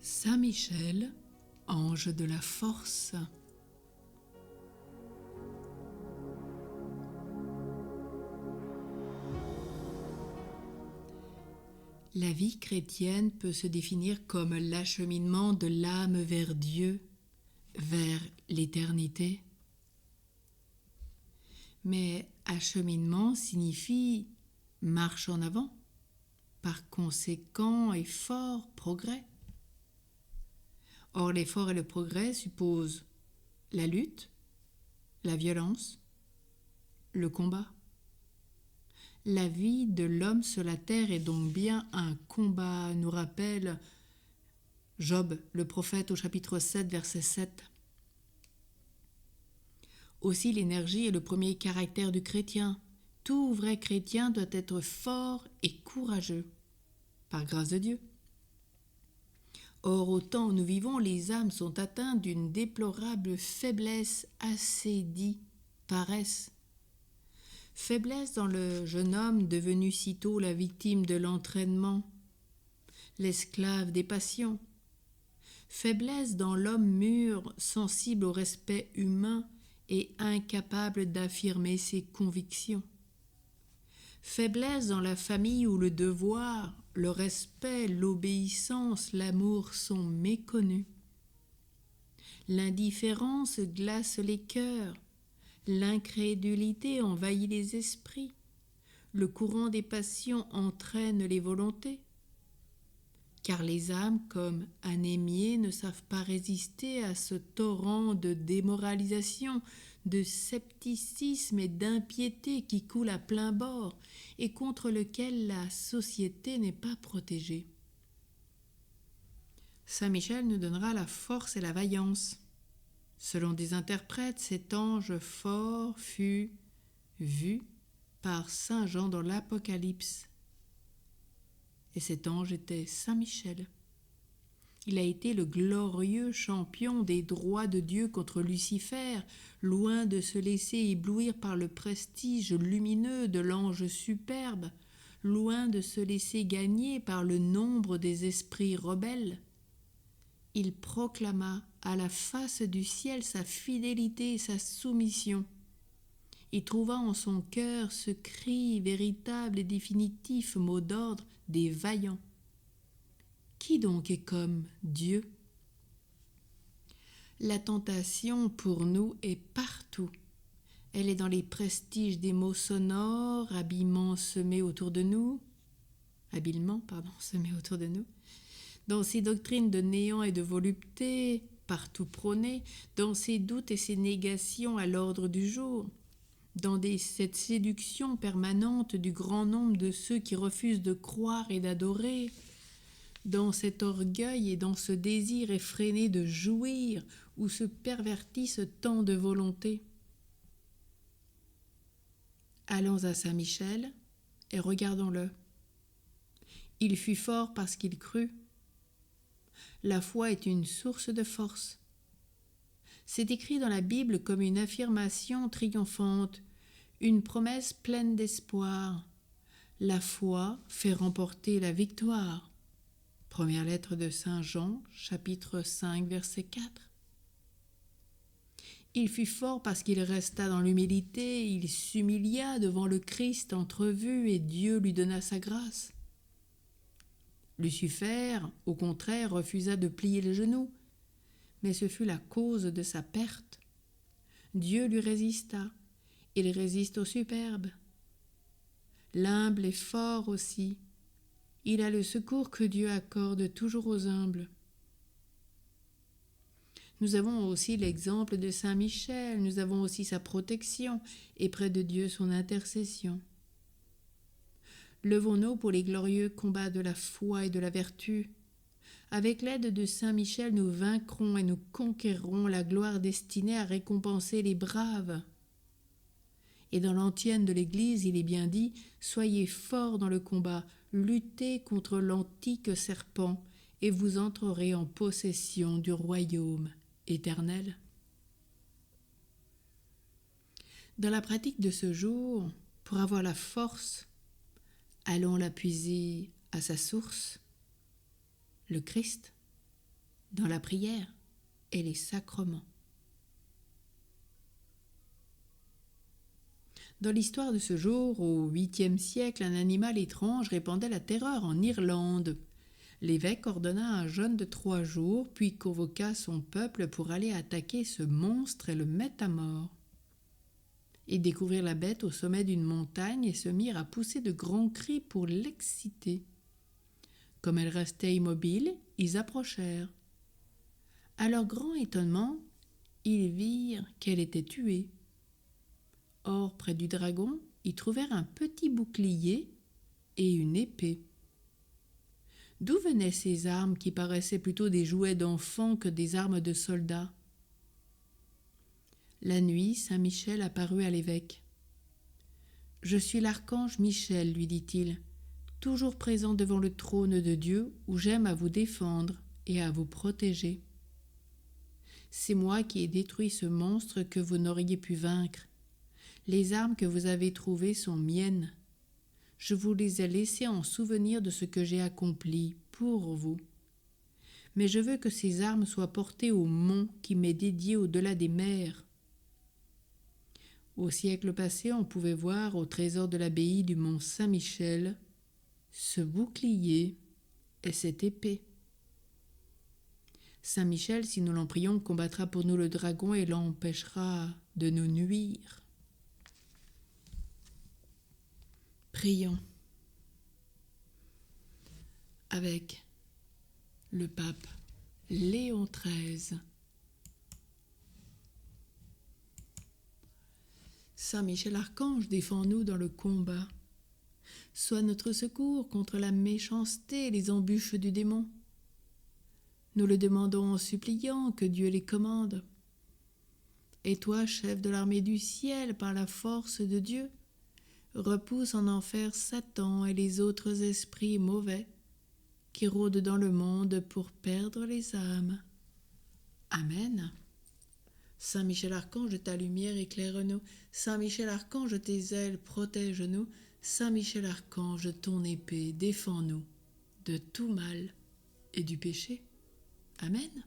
Saint Michel, ange de la force. La vie chrétienne peut se définir comme l'acheminement de l'âme vers Dieu, vers l'éternité. Mais acheminement signifie marche en avant, par conséquent effort, progrès. Or l'effort et le progrès supposent la lutte, la violence, le combat. La vie de l'homme sur la terre est donc bien un combat, nous rappelle Job, le prophète, au chapitre 7, verset 7. Aussi l'énergie est le premier caractère du chrétien. Tout vrai chrétien doit être fort et courageux, par grâce de Dieu. Or, au temps où nous vivons, les âmes sont atteintes d'une déplorable faiblesse, assédie, paresse. Faiblesse dans le jeune homme devenu sitôt la victime de l'entraînement, l'esclave des passions. Faiblesse dans l'homme mûr, sensible au respect humain et incapable d'affirmer ses convictions. Faiblesse dans la famille où le devoir, le respect, l'obéissance, l'amour sont méconnus. L'indifférence glace les cœurs, l'incrédulité envahit les esprits, le courant des passions entraîne les volontés. Car les âmes, comme anémiées, ne savent pas résister à ce torrent de démoralisation, de scepticisme et d'impiété qui coule à plein bord et contre lequel la société n'est pas protégée. Saint Michel nous donnera la force et la vaillance. Selon des interprètes, cet ange fort fut vu par Saint Jean dans l'Apocalypse. Et cet ange était Saint Michel. Il a été le glorieux champion des droits de Dieu contre Lucifer, loin de se laisser éblouir par le prestige lumineux de l'ange superbe, loin de se laisser gagner par le nombre des esprits rebelles. Il proclama à la face du ciel sa fidélité et sa soumission. Il trouva en son cœur ce cri véritable et définitif mot d'ordre des vaillants. Qui donc est comme Dieu ? La tentation pour nous est partout. Elle est dans les prestiges des mots sonores, habilement semés autour de nous, dans ces doctrines de néant et de volupté, partout prônées, dans ces doutes et ces négations à l'ordre du jour, dans cette séduction permanente du grand nombre de ceux qui refusent de croire et d'adorer, dans cet orgueil et dans ce désir effréné de jouir où se pervertissent tant de volontés. Allons à Saint Michel et regardons-le. Il fut fort parce qu'il crut. La foi est une source de force. C'est écrit dans la Bible comme une affirmation triomphante, une promesse pleine d'espoir. La foi fait remporter la victoire. Première lettre de Saint Jean, chapitre 5, verset 4. Il fut fort parce qu'il resta dans l'humilité, il s'humilia devant le Christ entrevu et Dieu lui donna sa grâce. Lucifer, au contraire, refusa de plier le genou, mais ce fut la cause de sa perte. Dieu lui résista, il résiste au superbe. L'humble est fort aussi. Il a le secours que Dieu accorde toujours aux humbles. Nous avons aussi l'exemple de Saint Michel, nous avons aussi sa protection et près de Dieu son intercession. Levons-nous pour les glorieux combats de la foi et de la vertu. Avec l'aide de Saint Michel, nous vaincrons et nous conquérerons la gloire destinée à récompenser les braves. Et dans l'antienne de l'Église, il est bien dit « Soyez forts dans le combat, luttez contre l'antique serpent, et vous entrerez en possession du royaume éternel. » Dans la pratique de ce jour, pour avoir la force, allons la puiser à sa source, le Christ. dans la prière et les sacrements. Dans l'histoire de ce jour, au 8e siècle, un animal étrange répandait la terreur en Irlande. L'évêque ordonna un jeûne de 3 jours, puis convoqua son peuple pour aller attaquer ce monstre et le mettre à mort. Ils découvrirent la bête au sommet d'une montagne et se mirent à pousser de grands cris pour l'exciter. Comme elle restait immobile, ils approchèrent. À leur grand étonnement, ils virent qu'elle était tuée. Or, près du dragon, ils trouvèrent un petit bouclier et une épée. D'où venaient ces armes qui paraissaient plutôt des jouets d'enfants que des armes de soldats? La nuit, Saint Michel apparut à l'évêque. « Je suis l'archange Michel, lui dit-il, toujours présent devant le trône de Dieu où j'aime à vous défendre et à vous protéger. C'est moi qui ai détruit ce monstre que vous n'auriez pu vaincre. Les armes que vous avez trouvées sont miennes. Je vous les ai laissées en souvenir de ce que j'ai accompli pour vous. Mais je veux que ces armes soient portées au mont qui m'est dédié au-delà des mers. » Au siècle passé, on pouvait voir au trésor de l'abbaye du mont Saint-Michel ce bouclier et cette épée. Saint Michel, si nous l'en prions, combattra pour nous le dragon et l'empêchera de nous nuire. Prions avec le pape Léon XIII. Saint Michel Archange, défends-nous dans le combat. Sois notre secours contre la méchanceté et les embûches du démon. Nous le demandons en suppliant que Dieu les commande. Et toi, chef de l'armée du ciel, par la force de Dieu, repousse en enfer Satan et les autres esprits mauvais qui rôdent dans le monde pour perdre les âmes. Amen. Saint Michel Archange, ta lumière éclaire-nous. Saint Michel Archange, tes ailes protège-nous. Saint Michel Archange, ton épée défends-nous de tout mal et du péché. Amen.